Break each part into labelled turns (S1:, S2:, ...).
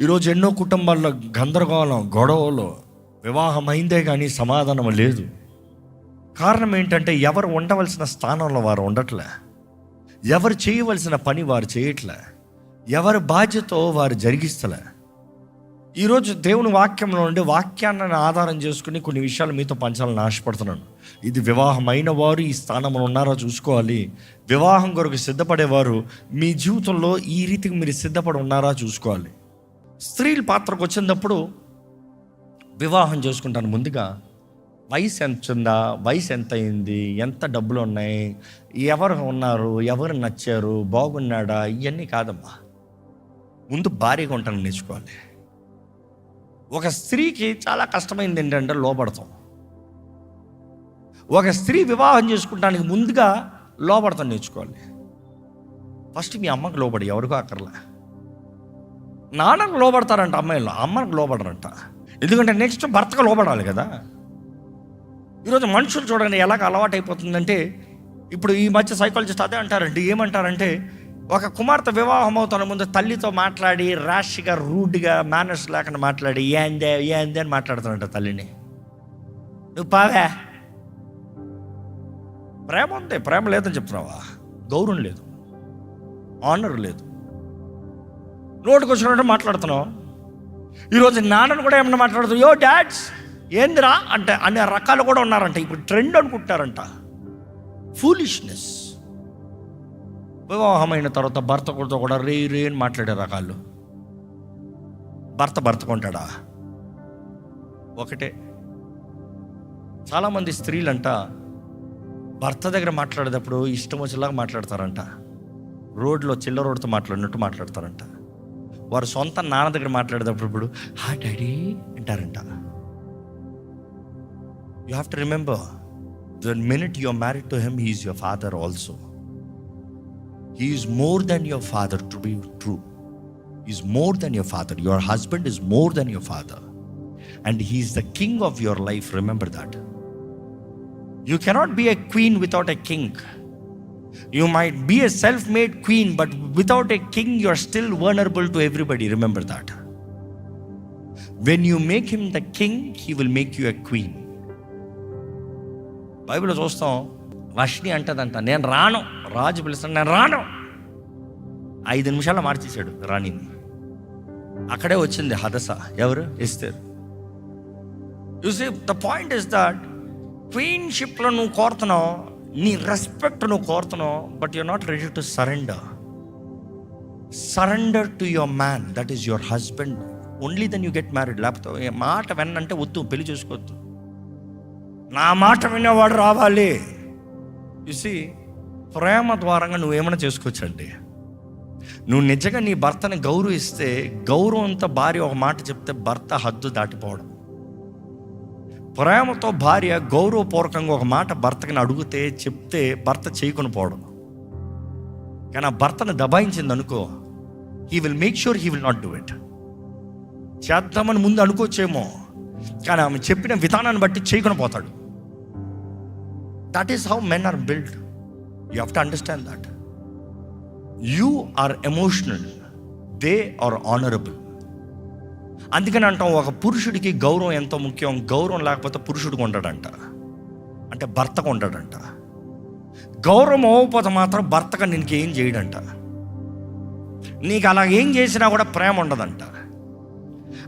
S1: ఈరోజు ఎన్నో కుటుంబాల్లో గందరగోళం, గొడవలు, వివాహం అయిందే కానీ సమాధానం లేదు. కారణం ఏంటంటే ఎవరు ఉండవలసిన స్థానంలో వారు ఉండట్లే, ఎవరు చేయవలసిన పని వారు చేయట్లే, ఎవరి బాధ్యత వారు జరిగిస్తలే. ఈరోజు దేవుని వాక్యంలో నుండి వాక్యాన్ని ఆధారం చేసుకుని కొన్ని విషయాలు మీతో పంచాలని ఆశపడుతున్నాను. ఇది వివాహమైన వారు ఈ స్థానంలో ఉన్నారో చూసుకోవాలి. వివాహం కొరకు సిద్ధపడేవారు మీ జీవితంలో ఈ రీతికి మీరు సిద్ధపడి ఉన్నారా చూసుకోవాలి. స్త్రీల పాత్రకు వచ్చినప్పుడు వివాహం చేసుకుంటాను ముందుగా వయసు ఎంత ఉందా, వయసు ఎంత అయింది, ఎంత డబ్బులు ఉన్నాయి, ఎవరు ఉన్నారు, ఎవరు నచ్చారు, బాగున్నాడా, ఇవన్నీ కాదమ్మా. ముందు భారీగా ఉంటాను నేర్చుకోవాలి. ఒక స్త్రీకి చాలా కష్టమైంది ఏంటంటే లోపడతాం. ఒక స్త్రీ వివాహం చేసుకుంటానికి ముందుగా లోపడతాం నేర్చుకోవాలి. ఫస్ట్ మీ అమ్మకు లోబడి, ఎవరికో అక్కర్లే. నాన్నకు లోబడతారంట అమ్మాయిలు, అమ్మకు లోబడరంట. ఎందుకంటే నెక్స్ట్ భర్తకు లోబడాలి కదా. ఈరోజు మనుషులు చూడండి ఎలాగ అలవాటు అయిపోతుందంటే, ఇప్పుడు ఈ మధ్య సైకాలజిస్ట్ అదే అంటారంటే, ఏమంటారంటే ఒక కుమార్తె వివాహం అవుతున్న ముందు తల్లితో మాట్లాడి ర్యాష్గా, రూడ్గా, మేనర్స్ లేకుండా మాట్లాడి ఏందే అని మాట్లాడుతానంట తల్లిని. నువ్వు పావే, ప్రేమ ఉంది, ప్రేమ లేదని చెప్తున్నావా? గౌరవం లేదు, ఆనర్ లేదు, నోటికి వచ్చినట్టు మాట్లాడుతున్నావు. ఈరోజు నాన్నను కూడా ఏమన్నా మాట్లాడుతున్నావు, యో డాడ్స్ ఏందిరా అంటే అనే రకాలు కూడా ఉన్నారంట. ఇప్పుడు ట్రెండ్ అనుకుంటారంట. ఫూలిష్నెస్. వివాహమైన తర్వాత భర్తతో కూడా రే అని మాట్లాడే రకాలు. భర్తకు ఉంటాడా? ఒకటే. చాలామంది స్త్రీలంట భర్త దగ్గర మాట్లాడేటప్పుడు ఇష్టం వచ్చేలాగా మాట్లాడతారంట. రోడ్లో రోడ్తో మాట్లాడినట్టు మాట్లాడతారంట. వారు సొంత నాన్న దగ్గర మాట్లాడేటప్పుడు ఇప్పుడు హా డాడీ అంటారంట. You have to remember, the minute you are married to him, he is your father also. He is more than your father, to be true. He is more than your father. Your husband is more than your father. And he is the king of your life. Remember that. You cannot be a queen without a king. You might be a self-made queen, but without a king, you are still vulnerable to everybody. Remember that. When you make him the king, he will make you a queen. బైబిల్లో చూస్తాం, వష్ని అంటదంట, నేను రాను. రాజు పిలుస్తాను, నేను రాను. 5 నిమిషాల్లో మార్చేశాడు రాణిని. అక్కడే వచ్చింది హదస. ఎవరు? Esther. You see the point is that క్వీన్షిప్లో నువ్వు కోరుతున్నావు, నీ రెస్పెక్ట్ నువ్వు కోరుతున్నావు, but you are not ready to surrender. Surrender to your man, that is your husband. Only then you get married. లేకపోతే మాట విన్నంటే వద్దు, పెళ్లి చేసుకోవద్దు. నా మాట వినేవాడు రావాలి. చూసి ప్రేమ ద్వారంగా నువ్వేమైనా చేసుకోవచ్చండి. నువ్వు నిజంగా నీ భర్తని గౌరవిస్తే, గౌరవంతో భార్య ఒక మాట చెప్తే భర్త హద్దు దాటిపోవడం. ప్రేమతో భార్య గౌరవపూర్వకంగా ఒక మాట భర్తకి అడిగితే, చెప్తే భర్త చేయకొని పోవడం. కానీ ఆ భర్తను దబాయించింది అనుకో, he will make sure he will not do it. చేద్దామని ముందు అనుకోవచ్చేమో, కానీ ఆమె చెప్పిన విధానాన్ని బట్టి చేయకొని పోతాడు. That is how men are built. You have to understand that. You are emotional, they are honorable. అందుకని అంటాం, ఒక పురుషుడికి గౌరవం ఎంతో ముఖ్యం. గౌరవం లేకపోతే పురుషుడికి ఉండడంట, అంటే భర్తకు ఉండడంట. గౌరవం అవ్వకపోతే మాత్రం భర్తగా నీకు ఏం చేయడంట. నీకు అలా ఏం చేసినా కూడా ప్రేమ ఉండదంట.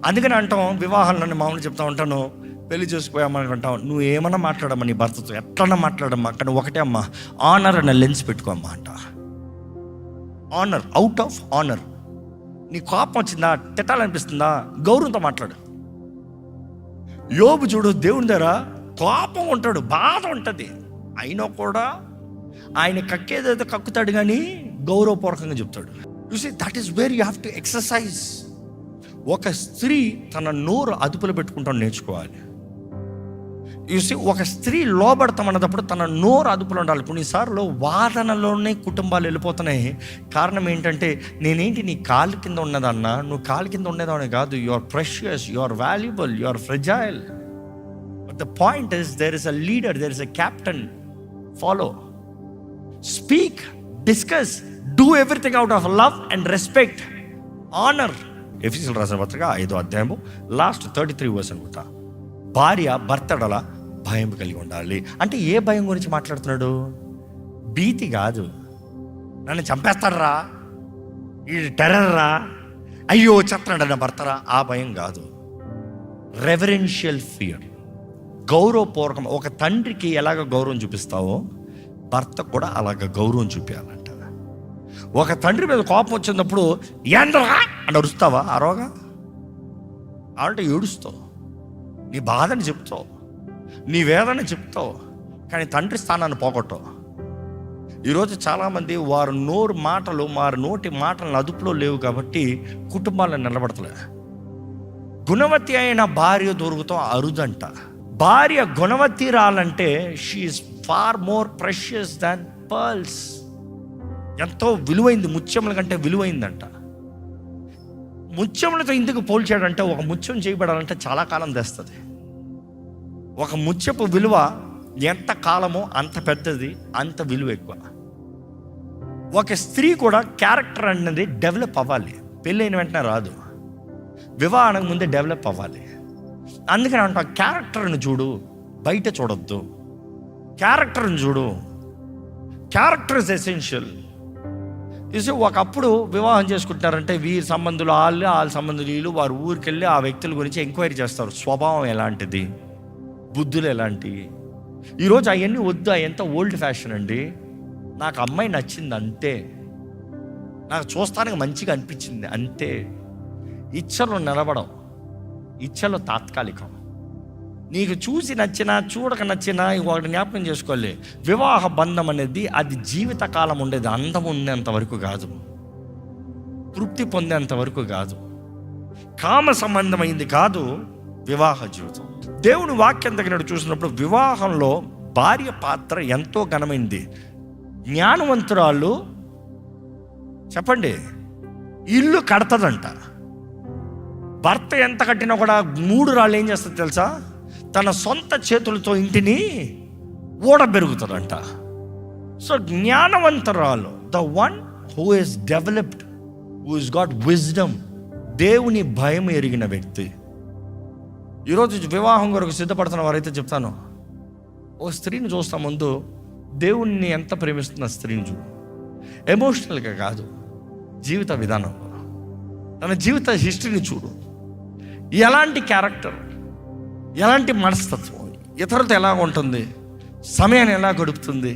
S1: అందుకని అంటాం, వివాహాలను మామూలు చెప్తా ఉంటాను, పెళ్లి చేసుకోయామనుకుంటాం, నువ్వు ఏమన్నా మాట్లాడమ్మా నీ భర్తతో, ఎట్లన్నా మాట్లాడమ్మా, కానీ ఒకటే అమ్మా, ఆనర్ అనే లెన్స్ పెట్టుకోమ్మా అంట. Honour, out of honour. నీ కోపం వచ్చిందా, తిట్టాలనిపిస్తుందా, గౌరవంతో మాట్లాడు. యోబు చూడు, దేవుని దగ్గర కోపం ఉంటాడు, బాధ ఉంటుంది, అయినా కూడా ఆయన కక్కేదైతే కక్కుతాడు, కానీ గౌరవపూర్వకంగా చెప్తాడు. You see, that is where you have to exercise. ఒక స్త్రీ తన నోరు అదుపులో పెట్టుకుంటాం నేర్చుకోవాలి. చూసి ఒక స్త్రీ లోబడతామన్నప్పుడు తన నోరు అదుపులో ఉండాలి. కొన్నిసార్లు వాదనలోనే కుటుంబాలు వెళ్ళిపోతున్నాయి. కారణం ఏంటంటే, నేనేంటి నీ కాలు కింద ఉన్నదన్నా, నువ్వు కాలు కింద ఉండేదాన్ని కాదు. You are precious, you are valuable, you are fragile. But the point is, there is a leader, there is a captain. Follow, speak, discuss, do everything out of love and respect, honour. ఎఫెసీయులకు రాసిన పత్రిక 5వ అధ్యాయము last 33 verse అనుకుంటా. భార్య భర్తడల భయం కలిగి ఉండాలి. అంటే ఏ భయం గురించి మాట్లాడుతున్నాడు? భీతి కాదు, నన్ను చంపేస్తాడరా, ఈ టెర్రర్ రా, అయ్యో చెప్తున్నాడు నా భర్తరా, ఆ భయం కాదు. రెవరెన్షియల్ ఫియర్, గౌరవపూర్వకం. ఒక తండ్రికి ఎలాగ గౌరవం చూపిస్తావో భర్తకు కూడా అలాగ గౌరవం చూపించాలంట. ఒక తండ్రి మీద కోపం వచ్చినప్పుడు ఏంద్రా అని అరుస్తావా? అరవగా అంటే ఏడుస్తావు, నీ బాధని చెప్తావు, నీ వేదన చెప్తావు, కానీ తండ్రి స్థానాన్ని పోగొట్టవు. ఈరోజు చాలామంది వారి నోటి మాటలను అదుపులో లేవు కాబట్టి కుటుంబాలను నిలబడతలే. గుణవతి అయిన భార్య దొరుకుతాం అరుదంట. భార్య గుణవతి రాలంటే షీఈస్ ఫార్ మోర్ ప్రెషియస్ దాన్ పర్ల్స్. ఎంతో విలువైంది, ముత్యముల కంటే విలువైందంట. ముత్యములతో ఎందుకు పోల్చాడంటే, ఒక ముత్యం చేయబడాలంటే చాలా కాలం తెస్తుంది. ఒక ముత్యపు విలువ ఎంత కాలమో అంత పెద్దది, అంత విలువ ఎక్కువ. ఒక స్త్రీ కూడా క్యారెక్టర్ అనేది డెవలప్ అవ్వాలి. పెళ్ళైన వెంటనే రాదు, వివాహానికి ముందే డెవలప్ అవ్వాలి. అందుకని అంట క్యారెక్టర్ని చూడు, బయట చూడొద్దు. క్యారెక్టర్ని చూడు, క్యారెక్టర్ ఇస్ ఎసెన్షియల్. చూసి ఒకప్పుడు వివాహం చేసుకుంటారంటే వీరి సంబంధులు వాళ్ళ సంబంధులు వీళ్ళు, వారు ఊరికి వెళ్ళి ఆ వ్యక్తుల గురించి ఎంక్వైరీ చేస్తారు. స్వభావం ఎలాంటిది, బుద్ధులు ఎలాంటివి. ఈరోజు అవన్నీ వద్దు, ఎంత ఓల్డ్ ఫ్యాషన్ అండి. నాకు అమ్మాయి నచ్చింది అంతే, నాకు చూస్తానికి మంచిగా అనిపించింది అంతే. ఇచ్చలు నిలబడం, ఇచ్చలు తాత్కాలికం. నీకు చూసి నచ్చినా చూడక నచ్చినా ఒకటి జ్ఞాపకం చేసుకోవాలి, వివాహ బంధం అనేది అది జీవితకాలం ఉండేది. అందం ఉండేంత వరకు కాదు, తృప్తి పొందేంత వరకు కాదు, కామ సంబంధమైంది కాదు వివాహ జీవితం. దేవుని వాక్యం దగ్గర చూసినప్పుడు వివాహంలో భార్య పాత్ర ఎంతో ఘనమైంది. జ్ఞానవంతురాలు చెప్పండి ఇల్లు కడతదంట. భర్త ఎంత కట్టినా కూడా 3 రాళ్ళు ఏం చేస్తుంది తెలుసా? తన సొంత చేతులతో ఇంటిని ఓడబెరుగుతుందంట. సో జ్ఞానవంతురాలు, the one who is developed, who is got wisdom, దేవుని భయం ఎరిగిన వ్యక్తి. ఈరోజు వివాహం కొరకు సిద్ధపడుతున్న వారైతే చెప్తాను, ఓ స్త్రీని చూస్తా ముందు దేవుణ్ణి ఎంత ప్రేమిస్తున్న స్త్రీని చూడు. ఎమోషనల్గా కాదు, జీవిత విధానం, తన జీవిత హిస్టరీని చూడు. ఎలాంటి క్యారెక్టర్, ఎలాంటి మనస్తత్వం, ఇతరులతో ఎలా ఉంటుంది, సమయాన్ని ఎలా గడుపుతుంది,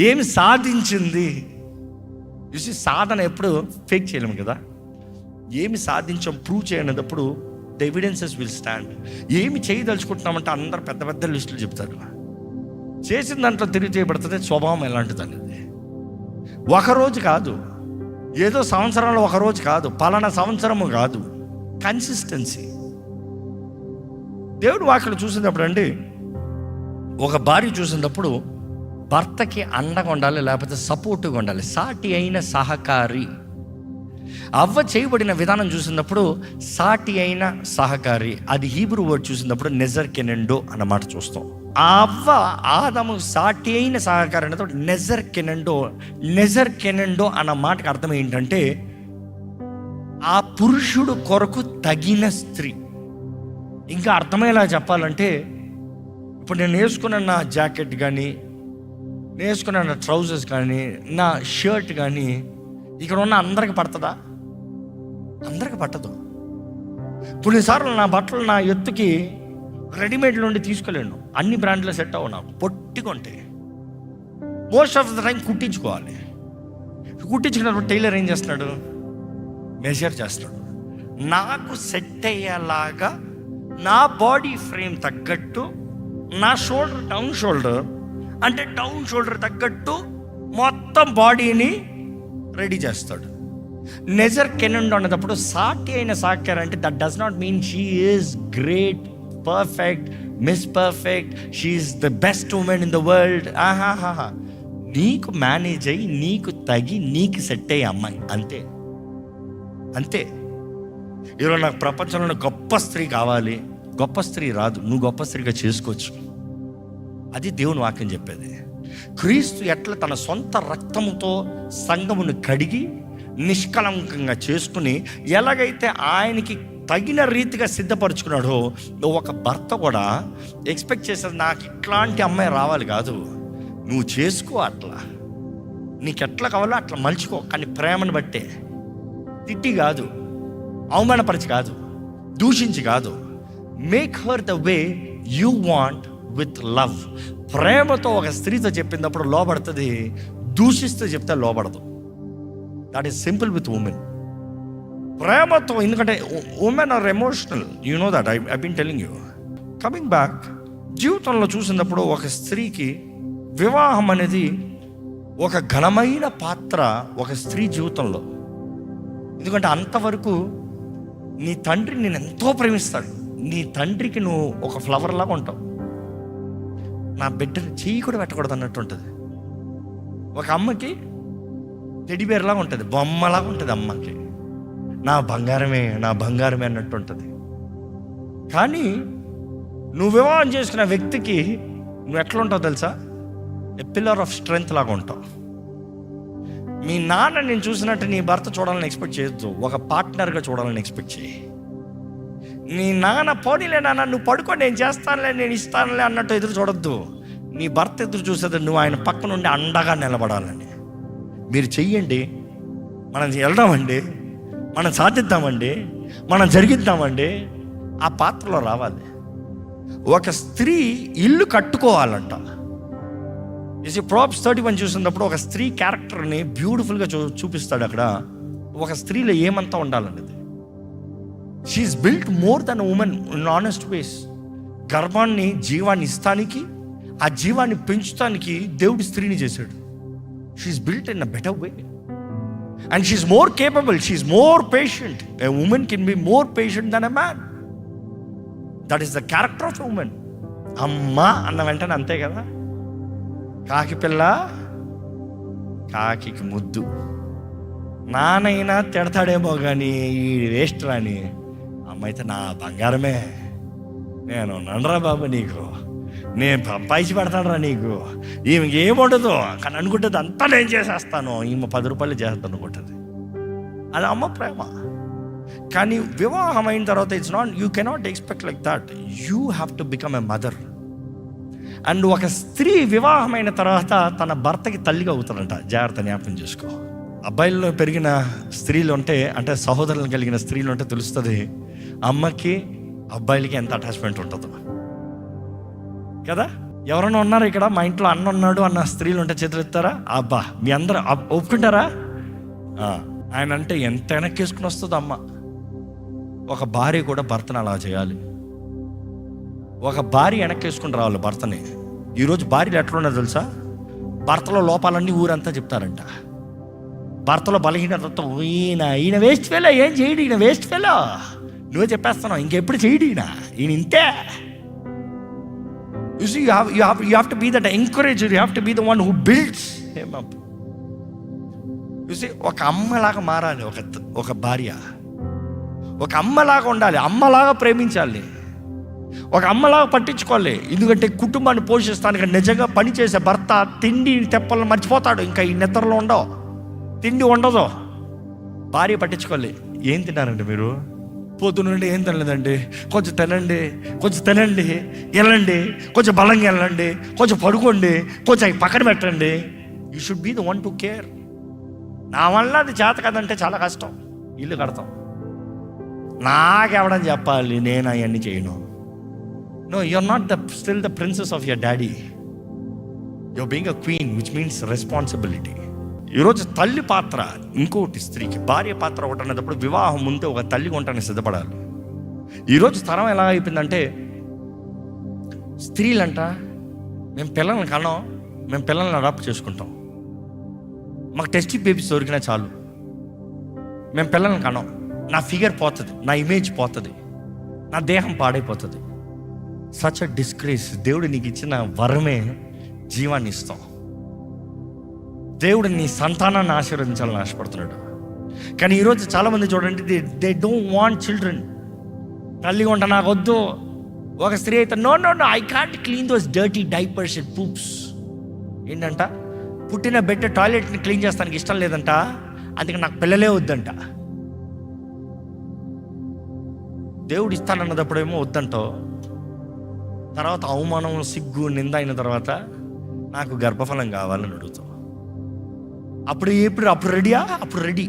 S1: ఏమి సాధించింది. చూసి సాధన ఎప్పుడు ఫేక్ చేయలేము కదా. ఏమి సాధించాం ప్రూవ్ చేయనప్పుడు ద ఎవిడెన్సెస్ విల్ స్టాండ్. ఏమి చేయదలుచుకుంటున్నామంటే అందరు పెద్ద పెద్ద లిస్టులు చెప్తారు. చేసిన దాంట్లో తిరిగి చేయబడుతుంది. స్వభావం ఎలాంటిది అనేది ఒకరోజు కాదు, ఏదో సంవత్సరంలో ఒకరోజు కాదు, పలానా సంవత్సరము కాదు, కన్సిస్టెన్సీ. దేవుడు వాక్యం చూసినప్పుడు అండి, ఒక భార్య చూసినప్పుడు భర్తకి అండగా ఉండాలి, లేకపోతే సపోర్ట్గా ఉండాలి, సాటి అయిన సహకారి. అవ్వ చేయబడిన విధానం చూసినప్పుడు సాటి అయిన సహకారి, అది హీబ్రూ వర్డ్ చూసినప్పుడు నెజర్ కెనెండో అన్నమాట చూస్తాం. ఆ అవ్వ ఆదము సాటి అయిన సహకారి అన్నప్పుడు నెజర్ కెనెండో అన్న మాటకు అర్థం ఏంటంటే ఆ పురుషుడు కొరకు తగిన స్త్రీ. ఇంకా అర్థమయ్యేలా చెప్పాలంటే, ఇప్పుడు నేను వేసుకున్న నా జాకెట్ కానీ, నేను వేసుకున్న నా ట్రౌజర్స్ కానీ, నా షర్ట్ కానీ ఇక్కడ ఉన్న అందరికి పడుతుందా? అందరికి పట్టదు. కొన్నిసార్లు నా బట్టలు నా ఎత్తుకి రెడీమేడ్ నుండి తీసుకోలేను, అన్ని బ్రాండ్లో సెట్ అవ్వవు. నాకు పొట్టికొంటే మోస్ట్ ఆఫ్ ద టైం కుట్టించుకోవాలి. కుట్టించుకున్నప్పుడు టైలర్ ఏం చేస్తున్నాడు? మెజర్ చేస్తాడు. నాకు సెట్ అయ్యేలాగా నా బాడీ ఫ్రేమ్ తగ్గట్టు, నా షోల్డర్ డౌన్ షోల్డర్ అంటే డౌన్ షోల్డర్ తగ్గట్టు మొత్తం బాడీని రెడీ చేస్తాడు. నెజర్ కెనెండో అన్నప్పుడు సాటి అయిన సాకారు అంటే that does not mean she is great, perfect, miss perfect, she is the best women in the world. ఆహాహా, నీకు మేనేజ్ అయ్యి, నీకు తగి, నీకు సెట్ అయ్యే అమ్మాయి, అంతే అంతే. ఈరోజు నాకు ప్రపంచంలో గొప్ప స్త్రీ కావాలి, గొప్ప స్త్రీ రాదు, నువ్వు గొప్ప స్త్రీగా చేసుకోవచ్చు. అది దేవుని వాక్యం చెప్పేది. క్రీస్తు ఎట్లా తన సొంత రక్తముతో సంఘమును కడిగి నిష్కలంకంగా చేసుకుని ఎలాగైతే ఆయనకి తగిన రీతిగా సిద్ధపరచుకున్నాడో, ఒక భర్త కూడా ఎక్స్పెక్ట్ చేసేది నాకు ఇట్లాంటి అమ్మాయి రావాలి కాదు, నువ్వు చేసుకో, అట్లా నీకు ఎట్లా కావాలో అట్లా మలుచుకో, కానీ ప్రేమను బట్టే, తిట్టి కాదు, అవమానపరిచి కాదు, దూషించి కాదు. Make her the way you want with love. ప్రేమతో ఒక స్త్రీతో చెప్పినప్పుడు లోబడుతుంది, దూషిస్తూ చెప్తే లోబడదు. That is simple with women. ప్రేమతో, ఎందుకంటే women are emotional, you know that, I been telling you. Coming back, జీవితంలో చూసినప్పుడు ఒక స్త్రీకి వివాహం అనేది ఒక ఘనమైన పాత్ర ఒక స్త్రీ జీవితంలో. ఎందుకంటే అంతవరకు నీ తండ్రి నేను ఎంతో ప్రేమిస్తాడు, నీ తండ్రికి నువ్వు ఒక ఫ్లవర్ లాగా ఉంటావు. నా బిడ్డని చెయ్యి కూడా పెట్టకూడదు అన్నట్టు ఉంటుంది. ఒక అమ్మకి టెడ్డీబేర్లాగా ఉంటుంది, బొమ్మలాగా ఉంటుంది అమ్మకి. నా బంగారమే, నా బంగారమే అన్నట్టు ఉంటుంది. కానీ నువ్వు వివాహం చేసుకున్న వ్యక్తికి నువ్వు ఎట్లా ఉంటావు తెలుసా? ఏ పిల్లర్ ఆఫ్ స్ట్రెంగ్త్ లాగా ఉంటావు. మీ నాన్న నేను చూసినట్టు నీ భర్త చూడాలని ఎక్స్పెక్ట్ చేయొద్దు, ఒక పార్ట్నర్గా చూడాలని ఎక్స్పెక్ట్ చేయి. నీ నాన్న పోనీలే నాన్న నువ్వు పడుకో, నేను చేస్తానులే, నేను ఇస్తానులే అన్నట్టు ఎదురు చూడొద్దు. నీ భర్త ఎదురు చూసేది నువ్వు ఆయన పక్క నుండి అండగా నిలబడాలని. మీరు చెయ్యండి, మనం వెళ్దామండి, మనం సాధిద్దామండి, మనం జరిగిద్దామండి, ఆ పాత్రలో రావాలి. ఒక స్త్రీ ఇల్లు కట్టుకోవాలంట. ప్రాబ్స్ 31 చూసినప్పుడు ఒక స్త్రీ క్యారెక్టర్ని బ్యూటిఫుల్గా చూపిస్తాడు. అక్కడ ఒక స్త్రీలో ఏమంతా ఉండాలనేది. She's built more than women in honest ways. గర్భాన్ని, జీవాన్ని ఇస్తానికి, ఆ జీవాన్ని పెంచుతానికి దేవుడు స్త్రీని చేశాడు. She's built in a better way and she's more capable, she's more patient. A woman can be more patient than a man. That is the character of a woman. అమ్మ అన్న వెంటనే అంతే కదా, కాకి పిల్ల కాకి ముద్దు. నానైనా తిడతాడేమో కానీ ఈ వేస్ట్ రాని, అమ్మ అయితే నా బంగారమే, నేను ననరా బాబు నీకు, నేను పంపాయిచి పెడతాడరా నీకు, ఈమెకి ఏముండదు కానీ అనుకుంటుంది అంతా నేను చేసేస్తాను, ఈమె 10 రూపాయలు చేస్తాను అనుకుంటుంది. అది అమ్మ ప్రేమ. కానీ వివాహం అయిన తర్వాత it's not, you cannot expect like that. You have to become a mother. And ఒక స్త్రీ వివాహమైన తర్వాత తన భర్తకి తల్లిగా అవుతాడంట. జాగ్రత్త, జ్ఞాపకం చేసుకో. అబ్బాయిల్లో పెరిగిన స్త్రీలు ఉంటే, అంటే సహోదరులు కలిగిన స్త్రీలు ఉంటే తెలుస్తుంది అమ్మకి అబ్బాయిలకి ఎంత అటాచ్మెంట్ ఉంటుందో కదా. ఎవరైనా ఉన్నారు ఇక్కడ, మా ఇంట్లో అన్న ఉన్నాడు అన్న స్త్రీలు ఉంటే చేతులు ఎత్తారా? అబ్బా, మీ అందరూ ఒప్పుకుంటారా? ఆయన అంటే ఎంత వెనక్కేసుకుని వస్తుంది అమ్మ. ఒక భార్య కూడా భర్తను అలా చేయాలి. ఒక భార్య వెనక్కేసుకుని రావాలి భర్తని. ఈరోజు భార్యలు ఎట్లున్నదో తెలుసా? భర్తలో లోపాలన్నీ ఊరంతా చెప్తారంట. భర్తలో బలహీనతతో ఈయన వేస్ట్ ఫెలో, ఏం చేయడు ఈయన, వేస్ట్ ఫెలో, నువ్వే చెప్పేస్తున్నావు, ఇంకెప్పుడు చేయడు ఈయన ఇంతే. You see, you have to be that encourager. You have to be the one who builds him up. You see, ఒక అమ్మలాగా మారాలి ఒక భార్య. ఒక అమ్మలాగా ఉండాలి, అమ్మలాగా ప్రేమించాలి, ఒక అమ్మలాగా పట్టించుకోవాలి. ఎందుకంటే కుటుంబాన్ని పోషిస్తానికి నిజంగా పనిచేసే భర్త తిండి తెప్పలను మర్చిపోతాడు. ఇంకా ఈ నిద్రలో ఉండవు, తిండి ఉండదు. భార్య పట్టించుకోవాలి. ఏం తిన్నారండి మీరు? పొద్దునండి ఏం తినలేదండి, కొంచెం తినండి, కొంచెం తినండి, వెళ్ళండి, కొంచెం బలంగా వెళ్ళండి, కొంచెం పడుకోండి, కొంచెం అవి పక్కన పెట్టండి. You should be the one to care. నా వల్ల అది చేత కదంటే చాలా కష్టం. ఇల్లు కడతాం, నాకెవడని చెప్పాలి, నేను అవన్నీ చేయను. No, you're not still the princess of your daddy. You're being a queen, which means responsibility. ఈరోజు తల్లి పాత్ర ఇంకోటి, స్త్రీకి భార్య పాత్ర ఒకటి అనేటప్పుడు వివాహం ముందే ఒక తల్లిగా ఉండడానికి సిద్ధపడాలి. ఈరోజు తరం ఎలా అయిపోయిందంటే, స్త్రీలంట మేము పిల్లల్ని కనం, మేము పిల్లల్ని అడాప్ట్ చేసుకుంటాం, మాకు టెస్ట్ బేబీస్ దొరికినా చాలు, మేము పిల్లల్ని కనం, నా ఫిగర్ పోతుంది, నా ఇమేజ్ పోతుంది, నా దేహం పాడైపోతుంది. Such a disgrace. దేవుడు నీకు ఇచ్చిన వరమే జీవాన్ని ఇస్తాం. దేవుడు నీ సంతానాన్ని ఆశీర్వదించాలని ఆశపడుతున్నాడు. కానీ ఈరోజు చాలామంది చూడండి, దే డోంట్ వాంట్ చిల్డ్రన్. తల్లిగా ఉంటా నాకు వద్దు. ఒక స్త్రీ అయితే no I can't clean those dirty diapers and poops. ఏంటంట, పుట్టిన బిడ్డ టాయిలెట్ని క్లీన్ చేస్తానికి ఇష్టం లేదంట. అందుకే నాకు పిల్లలే వద్దంట. దేవుడు ఇస్తానన్నదప్పుడేమో వద్దంటావు, తర్వాత అవమానం, సిగ్గు, నింద అయిన తర్వాత నాకు గర్భఫలం కావాలని అడుగుతావు. అప్పుడు రెడీయా? అప్పుడు రెడీ,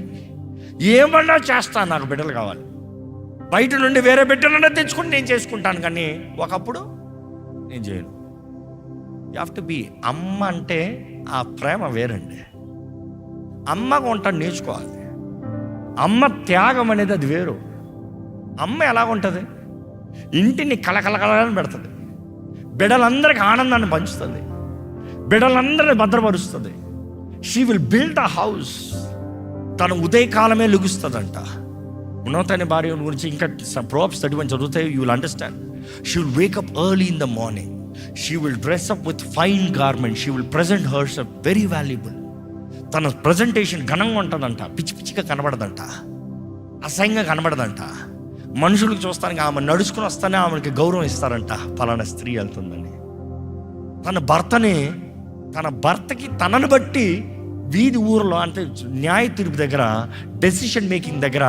S1: ఏమన్నా చేస్తా, నాకు బిడ్డలు కావాలి. బయట నుండి వేరే బిడ్డలన్నా తెచ్చుకుని నేను చేసుకుంటాను, కానీ ఒకప్పుడు నేను చేయను. You have to be. అమ్మ అంటే ఆ ప్రేమ వేరండి. అమ్మగా ఉంటాను నేర్చుకోవాలి. అమ్మ త్యాగం అనేది అది వేరు. అమ్మ ఎలాగ ఉంటుంది? ఇంటిని కలకలకలని పెడుతుంది, బిడ్డలందరికీ ఆనందాన్ని పంచుతుంది, బిడ్డలందరినీ భద్రపరుస్తుంది. She will build a house. తన ఉదయకాలమే లెగుస్తుందంట. ఉన్నతని భార్య గురించి ఇంకా ప్రోబ్స్ 31 చదివితే you will understand. She will wake up early in the morning. She will dress up with fine garment. She will present herself very valuable. తన ప్రజెంటేషన్ ఘనంగా ఉంటుందంట, పిచ్చి పిచ్చిగా కనబడదంట, అసహ్యంగా కనబడదంట. మనుషులకు చూస్తానికి ఆమె నడుచుకుని వస్తానే ఆమెకి గౌరవం ఇస్తారంట, ఫలానా స్త్రీ వెళ్తుందని. తన భర్తకి తనను బట్టి వీధి ఊరిలో అంటే న్యాయ తీర్పు దగ్గర, డెసిషన్ మేకింగ్ దగ్గర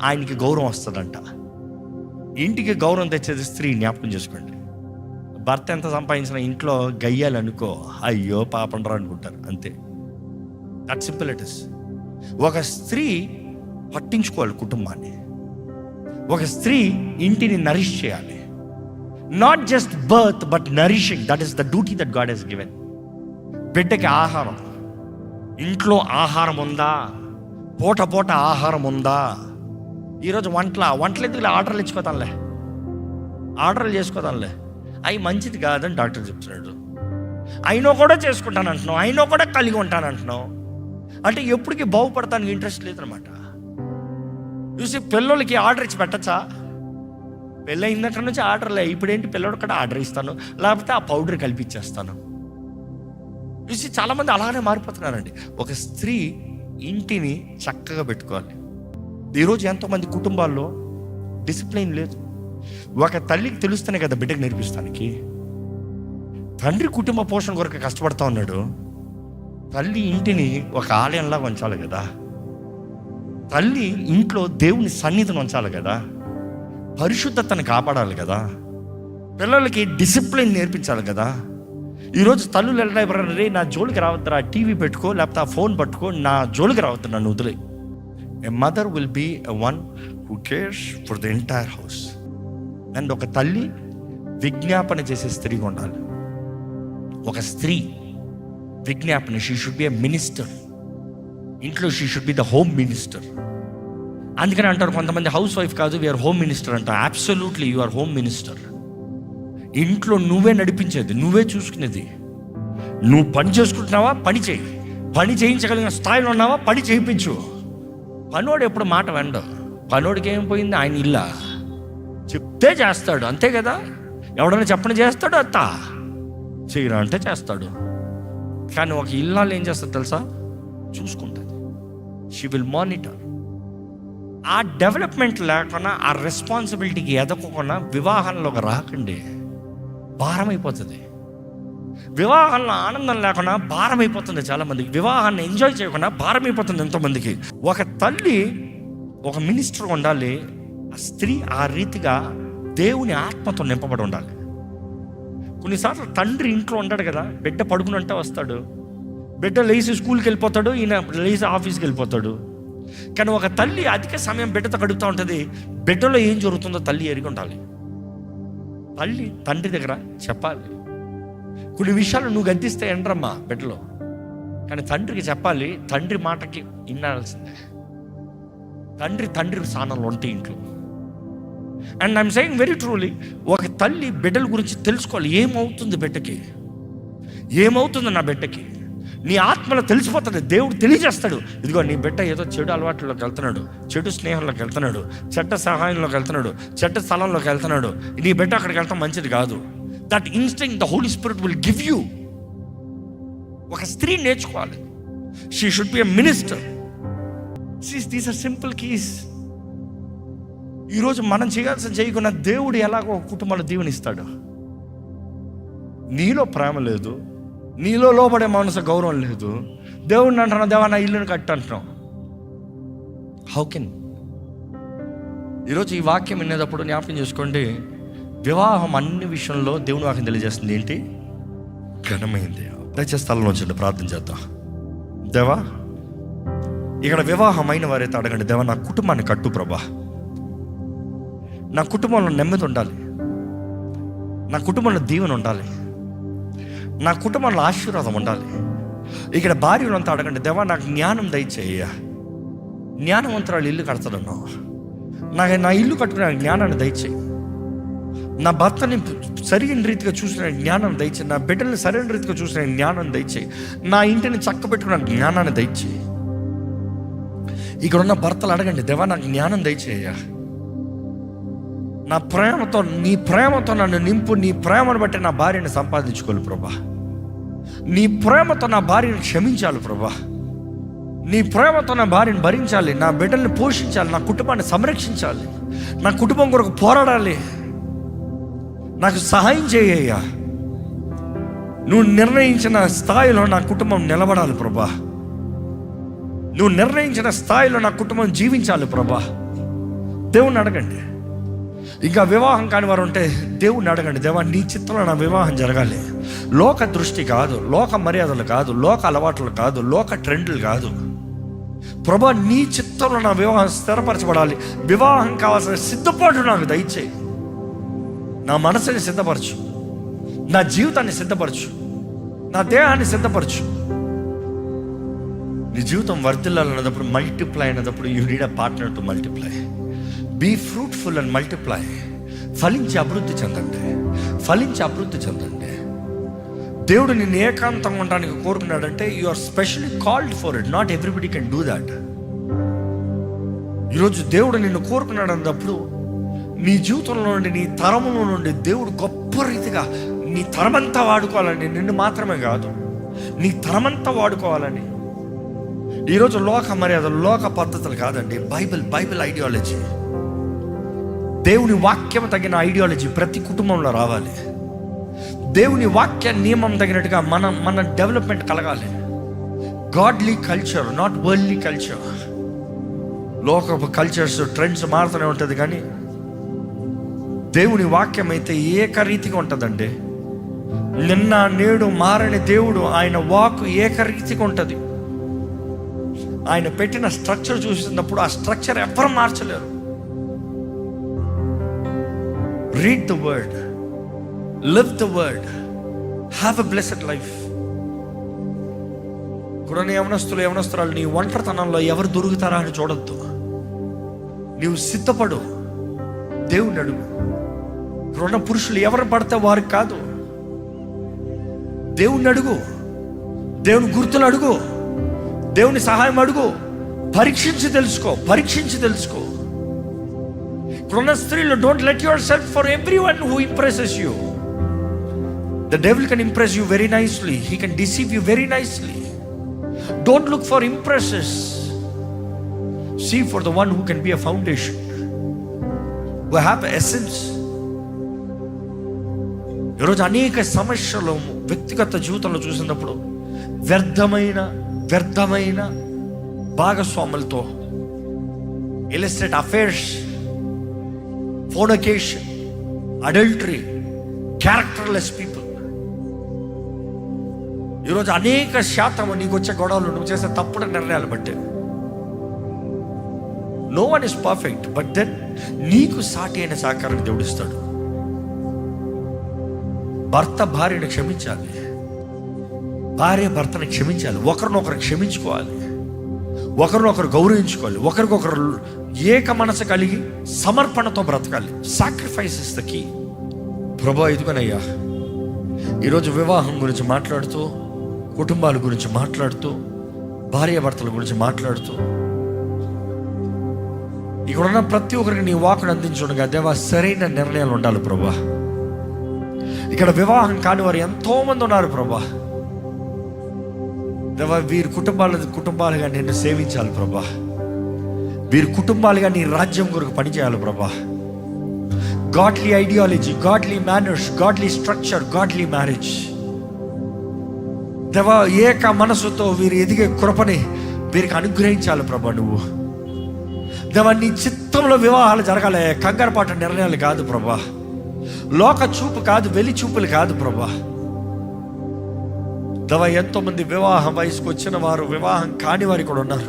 S1: ఆయనకి గౌరవం వస్తుందంట. ఇంటికి గౌరవం తెచ్చేది స్త్రీ, జ్ఞాపకం చేసుకోండి. భర్త ఎంత సంపాదించిన ఇంట్లో గయ్యాలి అనుకో, అయ్యో పాపండ్రా అనుకుంటారు, అంతే. That simple it is. ఒక స్త్రీ పట్టించుకోవాలి కుటుంబాన్ని. ఒక స్త్రీ ఇంటిని నరిష్ చేయాలి. Not just birth but nourishing. That is the duty that God has given. బిడ్డకి ఆహారం, ఇంట్లో ఆహారం ఉందా? పూట ఆహారం ఉందా? ఈరోజు వంటలు ఎందుకు ఆర్డర్లు చేసుకోదాంలే, అవి మంచిది కాదని డాక్టర్ చెప్తున్నాడు. అయినో కూడా చేసుకుంటాను అంటున్నావు, అయినో కూడా కలిగి ఉంటాను అంటున్నావు. అంటే ఎప్పటికీ బాగుపడతానికి ఇంట్రెస్ట్ లేదనమాట. చూసి పిల్లలకి ఆర్డర్ ఇచ్చి పెట్టచ్చా? పెళ్ళయిందక్కడ నుంచి ఆర్డర్లే. ఇప్పుడేంటి, పిల్లడు కూడా ఆర్డర్ ఇస్తాను, లేకపోతే ఆ పౌడర్ కల్పించేస్తాను. చూసి చాలామంది అలానే మారిపోతున్నారండి. ఒక స్త్రీ ఇంటిని చక్కగా పెట్టుకోవాలి. ఈరోజు ఎంతోమంది కుటుంబాల్లో డిసిప్లిన్ లేదు. ఒక తల్లికి తెలుస్తేనే కదా బిడ్డకు నేర్పిస్తానికి. తండ్రి కుటుంబ పోషణ కొరకు కష్టపడతా ఉన్నాడు, తల్లి ఇంటిని ఒక ఆలయంలా ఉంచాలి కదా. తల్లి ఇంట్లో దేవుని సన్నిధిని ఉంచాలి కదా, పరిశుద్ధతను కాపాడాలి కదా, పిల్లలకి డిసిప్లిన్ నేర్పించాలి కదా. ఈరోజు తల్లులు వెళ్ళే నా జోలికి రావద్దురా, టీవీ పెట్టుకో, లేకపోతే ఆ ఫోన్ పట్టుకో, నా జోలికి రావద్దు, నన్ను వదిలే. A mother will be a one who cares for the entire house. And ఒక తల్లి విజ్ఞాపన చేసే స్త్రీగా ఉండాలి. ఒక స్త్రీ విజ్ఞాపన, she should be a minister. ఇంట్లో she should be the home minister. అందుకని అంటారు కొంతమంది, హౌస్ వైఫ్ కాదు, వీఆర్ హోమ్ మినిస్టర్ అంట. Absolutely you are home minister. ఇంట్లో నువ్వే నడిపించేది, నువ్వే చూసుకునేది. నువ్వు పని చేసుకుంటున్నావా, పని చేయి. పని చేయించగలిగిన స్థాయిలో ఉన్నావా, పని చేయించు. పనోడు ఎప్పుడు మాట వెండు. పనోడికి ఏం పోయింది, ఆయన ఇల్లా చెప్తే చేస్తాడు, అంతే కదా. ఎవడన్నా చెప్పని చేస్తాడు, అత్త చేయరా అంటే చేస్తాడు. కానీ ఒక ఇల్లాలు ఏం చేస్తుంది తెలుసా? చూసుకుంటుంది. She will monitor. ఆ డెవలప్మెంట్ లేకుండా, ఆ రెస్పాన్సిబిలిటీకి ఎదగకుండా వివాహంలోకి రాకండి, భారం అయిపోతుంది. వివాహంలో ఆనందం లేకుండా భారం అయిపోతుంది చాలామందికి. వివాహాన్ని ఎంజాయ్ చేయకుండా భారం అయిపోతుంది ఎంతోమందికి. ఒక తల్లి ఒక మినిస్టర్ ఉండాలి. ఆ స్త్రీ ఆ రీతిగా దేవుని ఆత్మతో నింపబడి ఉండాలి. కొన్నిసార్లు తండ్రి ఇంట్లో ఉంటాడు కదా, బిడ్డ పడుకునంటే వస్తాడు, బిడ్డ లేచి స్కూల్కి వెళ్ళిపోతాడు, ఈయన లేచి ఆఫీస్కి వెళ్ళిపోతాడు. కానీ ఒక తల్లి అధిక సమయం బిడ్డతో గడుపుతూ ఉంటుంది. బిడ్డలో ఏం జరుగుతుందో తల్లి ఎరిగి ఉండాలి. తల్లి తండ్రి దగ్గర చెప్పాలి. కొన్ని విషయాలు నువ్వు గద్దిస్తే ఎండ్రమ్మా బిడ్డలో, కానీ తండ్రికి చెప్పాలి. తండ్రి మాటకి వినాల్సిందే. తండ్రి స్థానంలో ఉంటే ఇంట్లో. And I'm saying very truly, ఒక తల్లి బిడ్డల గురించి తెలుసుకోవాలి. ఏమవుతుంది బిడ్డకి, ఏమవుతుంది నా బిడ్డకి, నీ ఆత్మలో తెలిసిపోతుంది. దేవుడు తెలియజేస్తాడు, ఇదిగో నీ బిడ్డ ఏదో చెడు అలవాట్లలోకి వెళ్తున్నాడు, చెడు స్నేహంలోకి వెళ్తున్నాడు, చెడ్డ సహాయంలోకి వెళ్తున్నాడు, చెడ్డ స్థలంలోకి వెళ్తున్నాడు, నీ బిడ్డ అక్కడికి వెళ్తాం మంచిది కాదు. That instinct the Holy Spirit will give you. ఒక స్త్రీ నేర్చుకోవాలి. She should be a minister. These are simple keys. ఈరోజు మనం చేయాల్సిన చేయకుండా దేవుడు ఎలాగో కుటుంబాలు దీవెనిస్తాడు. నీలో ప్రేమ లేదు, నీలో లోబడే మనసు గౌరవం లేదు. దేవుడిని అంటున్నావు, దేవా నా ఇల్లుని కట్టు అంటున్నావు. How can? ఈరోజు ఈ వాక్యం వినేటప్పుడు జ్ఞాపకం చేసుకోండి, వివాహం అన్ని విషయంలో దేవుని వాక్యం తెలియజేస్తుంది ఏంటి? ఘనమైంది. దయచేసి స్థలంలో ఉంచండి, ప్రార్థన చేద్దాం. దేవా, ఇక్కడ వివాహం అయిన వారైతే అడగండి, దేవా నా కుటుంబాన్ని కట్టు ప్రభా, నా కుటుంబంలో నెమ్మది ఉండాలి, నా కుటుంబంలో దీవెన ఉండాలి, నా కుటుంబంలో ఆశీర్వాదం ఉండాలి. ఇక్కడ భార్యలంతా అడగండి, దేవా నాకు జ్ఞానం దయచేయ, జ్ఞానవంతురాలు ఇల్లు కడతాడన్నావు, నా ఇల్లు కట్టుకునే జ్ఞానాన్ని దయచేయి, నా భర్తని సరైన రీతిగా చూసిన జ్ఞానం దయచేయి, నా బిడ్డల్ని సరైన రీతిగా చూసిన జ్ఞానం దయచేయి, నా ఇంటిని చక్కబెట్టుకున్న జ్ఞానాన్ని దయచేయి. ఇక్కడ ఉన్న భర్తలు అడగండి, దేవా నాకు జ్ఞానం దయచేయ, నా ప్రేమతో, నీ ప్రేమతో నన్ను నింపు, నీ ప్రేమను బట్టి నా భార్యని సంపాదించుకోవాలి ప్రభా, నీ ప్రేమతో నా భార్యను క్షమించాలి ప్రభా, నీ ప్రేమతో నా భార్యను భరించాలి, నా బిడ్డల్ని పోషించాలి, నా కుటుంబాన్ని సంరక్షించాలి, నా కుటుంబం కొరకు పోరాడాలి, నాకు సహాయం చేయ్యా. నువ్వు నిర్ణయించిన స్థాయిలో నా కుటుంబం నిలబడాలి ప్రభా, నువ్వు నిర్ణయించిన స్థాయిలో నా కుటుంబం జీవించాలి ప్రభా. దేవుణ్ణి అడగండి. ఇంకా వివాహం కాని వారు ఉంటే దేవుణ్ణి అడగండి, దేవా నీ చిత్తంలో నా వివాహం జరగాలి, లోక దృష్టి కాదు, లోక మర్యాదలు కాదు, లోక అలవాట్లు కాదు, లోక ట్రెండ్లు కాదు ప్రభా, నీ చిత్తంలో నా వివాహం స్థిరపరచబడాలి. వివాహం కావాల్సిన సిద్ధపాటు నాకు దయచేయి, నా మనసుని సిద్ధపరచు, నా జీవితాన్ని సిద్ధపరచు, నా దేహాన్ని సిద్ధపరచు. నీ జీవితం వర్ధిల్లాలన్నప్పుడు, మల్టిప్లై అయినప్పుడు, you need a partner to multiply. Be fruitful and multiply. ఫలించి అభివృద్ధి చెందండి, ఫలించి అభివృద్ధి చెందండి. దేవుడు నిన్ను ఏకాంతంగా ఉండడానికి కోరుకున్నాడంటే you are specially called for it. Not everybody can do that. ఈరోజు దేవుడు నిన్ను కోరుకున్నాడు అన్నప్పుడు, నీ జీవితంలో నుండి, నీ తరములో నుండి దేవుడు గొప్ప రీతిగా నీ తరమంతా వాడుకోవాలని, నిన్ను మాత్రమే కాదు నీ తరమంతా వాడుకోవాలని. ఈరోజు లోక మర్యాదలు, లోక పద్ధతులు కాదండి, బైబిల్ ఐడియాలజీ, దేవుని వాక్యం తగిన ఐడియాలజీ ప్రతి కుటుంబంలో రావాలి. దేవుని వాక్య నియమం తగినట్టుగా మన డెవలప్మెంట్ కలగాలి. Godly culture, not worldly culture. లోక కల్చర్స్, ట్రెండ్స్ మారుతూనే ఉంటుంది, కానీ దేవుని వాక్యం అయితే ఏకరీతిగా ఉంటుందండి. నిన్న నేడు మారని దేవుడు, ఆయన వాక్ ఏకరీతిగా ఉంటుంది. ఆయన పెట్టిన స్ట్రక్చర్ చూసినప్పుడు ఆ స్ట్రక్చర్ ఎవరు మార్చలేరు. Read the word, live the word, have a blessed life. కూడా యవనస్తురాలు నీ ఒంటరితనంలో ఎవరు దొరుకుతారా అని చూడొద్దు. నీవు సిద్ధపడు, దేవుని అడుగు. ఇక్కడున్న పురుషులు ఎవరు పడితే వారికి కాదు, దేవుని అడుగు, దేవుని గుర్తులు అడుగు, దేవుని సహాయం అడుగు. పరీక్షించి తెలుసుకో. ఇప్పుడున్న స్త్రీలు, don't let yourself for everyone who impresses you. The devil can impress you very nicely, he can deceive you very nicely. Don't look for impresses, see for the one who can be a foundation, who have essence. ఈరోజు అనేక సమస్యలు వ్యక్తిగత జీవితంలో చూసినప్పుడు వ్యర్థమైన భాగస్వాములతో, illicit affairs, fornication, adultery, characterless people. ఈరోజు అనేక శాతం నీకు వచ్చే గొడవలు నువ్వు చేసే తప్పుడు నిర్ణయాలు బట్టే. No one is perfect, but then నీకు సాటి అయిన సహకారాన్ని దేవుడిస్తాడు. భర్త భార్యను క్షమించాలి, భార్య భర్తను క్షమించాలి, ఒకరినొకరు క్షమించుకోవాలి, ఒకరినొకరు గౌరవించుకోవాలి, ఒకరికొకరు ఏక మనసు కలిగి సమర్పణతో బ్రతకాలి. Sacrifice is the key. ప్రభా ఇదిగోనయ్యా, ఈరోజు వివాహం గురించి మాట్లాడుతూ, కుటుంబాల గురించి మాట్లాడుతూ, భార్య భర్తల గురించి మాట్లాడుతూ, ఇక్కడున్న ప్రతి ఒక్కరికి నీ వాకును అందించుండగా దేవా సరైన నిర్ణయాలు ఉండాలి ప్రభా. ఇక్కడ వివాహం కాని వారు ఎంతో మంది ఉన్నారు ప్రభా. దేవా వీరి కుటుంబాలుగా నిన్ను సేవించాలి ప్రభా. వీరి కుటుంబాలుగా నీ రాజ్యం కొరకు పనిచేయాలి ప్రభా. Godly ideology, godly manners, godly structure, godly marriage. దేవా ఏక మనసుతో వీరు ఎదిగే కృపని వీరికి అనుగ్రహించాలి ప్రభా. నువ్వు దేవా నీ చిత్తంలో వివాహాలు జరగాలి, కంగారుపాటు నిర్ణయాలు కాదు ప్రభా, లోక చూపు కాదు, వెలి చూపులు కాదు ప్రభా. దేవా ఎంతో మంది వివాహ వయసుకు వచ్చిన వారు, వివాహం కాని వారు కూడా ఉన్నారు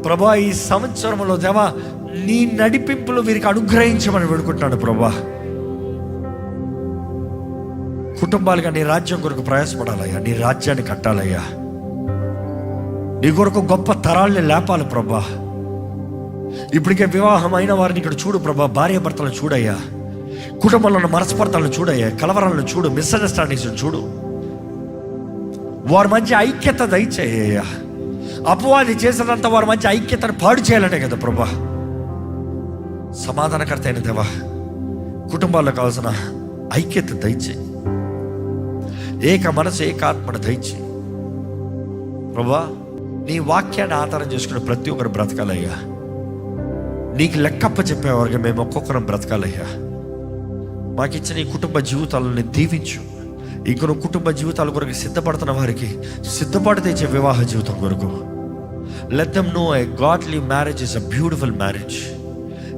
S1: ప్రభా. ఈ సంవత్సరంలో దేవా నీ నడిపింపులు వీరికి అనుగ్రహించమని వేడుకుంటున్నాడు ప్రభా. కుటుంబాలుగా నీ రాజ్యం కొరకు ప్రయాసపడాలయ్యా, నీ రాజ్యాన్ని కట్టాలయ్యా, నీ కొరకు గొప్ప తరాల్ని లేపాలి ప్రభా. ఇప్పటికే వివాహం అయిన వారిని ఇక్కడ చూడు ప్రభా, భార్య భర్తలను చూడయ్యా, కుటుంబంలో ఉన్న మనస్పర్ధలను చూడయ్యా, కలవరాలను చూడు, మిస్అండర్స్టాండింగ్స్ చూడు, వారి మధ్య ఐక్యత దయచేయ్యా. అపవాది చేసినంత వారి మధ్య ఐక్యతను పాడు చేయాలంటే కదా ప్రభా. సమాధానకర్త అయిన దేవా, కుటుంబాల్లో కావాల్సిన ఐక్యత దయచేయి, ఏక మనసు ఏకాత్మను దయచేయి ప్రభా. నీ వాక్యాన్ని ఆధారం చేసుకుని ప్రతి ఒక్కరు బ్రతకాలయ్యా, నీకు లెక్కప్ప చెప్పేవారుగా మేము ఒక్కొక్కరం బ్రతకాలయ్యా. మాకు ఇచ్చిన ఈ కుటుంబ జీవితాలను దీవించు. ఇంకొక కుటుంబ జీవితాల కొరకు సిద్ధపడుతున్న వారికి సిద్ధపాటు తెచ్చే వివాహ జీవితం కొరకు let them know a godly marriage is a beautiful marriage.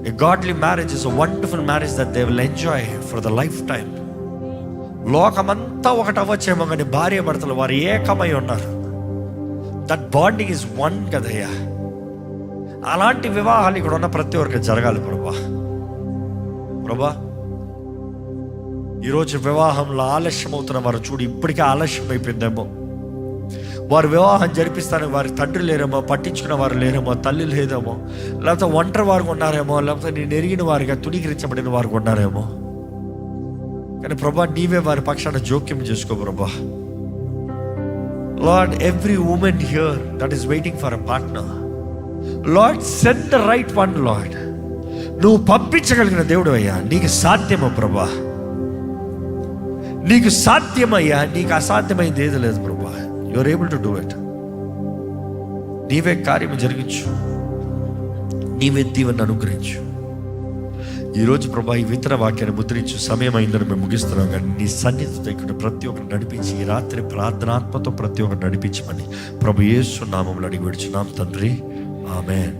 S1: A godly marriage is a wonderful marriage that they will enjoy for the lifetime. లోకమంతా ఒకటి అవ్వచ్చేమో కానీ భార్య భర్తలు వారు ఏకమై ఉన్నారు. దట్ బాండింగ్ ఇస్ వన్ కదయ్యా. అలాంటి వివాహాలు ఇక్కడ ఉన్న ప్రతి ఒక్కరికి జరగాలి ప్రభా. ప్రభా, ఈరోజు వివాహంలో ఆలస్యం అవుతున్న వారు చూడు, ఇప్పటికే ఆలస్యం అయిపోయిందేమో. వారు వివాహం జరిపిస్తానికి వారి తండ్రి లేరేమో, పట్టించుకున్న వారు లేరేమో, తల్లి లేదేమో, లేకపోతే ఒంటరి వారు ఉన్నారేమో, లేకపోతే నేను ఎరిగిన వారిగా తుణీకరించబడిన వారు ఉన్నారేమో. కానీ ప్రభా, నీవే వారి పక్షాన జోక్యం చేసుకో ప్రభా. Lord, every women here that is waiting for a partner, lord send the right one. Lord, నువ్వు పంపించగలిగిన దేవుడు అయ్యా, నీకు సాధ్యమో ప్రభా, నీకు సాధ్యమయ్యా, నీకు అసాధ్యమైంది ఏది లేదు ప్రభా. You are able to do it. నీవే కార్యము జరిగించు, నీవే దీవెన అనుగ్రహించు. ఈరోజు ప్రభా ఈ విత్తన వాక్యాన్ని ముద్రించు సమయం అయిందని మేము ముగిస్తున్నాం. కానీ నీ సన్నిధితో ఇక్కడ ప్రతి ఒక్కరు నడిపించి, ఈ రాత్రి ప్రార్థనాత్మతో ప్రతి ఒక్కరు నడిపించమని ప్రభు యేసు నామములో అడిగి విడుచున్నాం తండ్రి, ఆమేన్.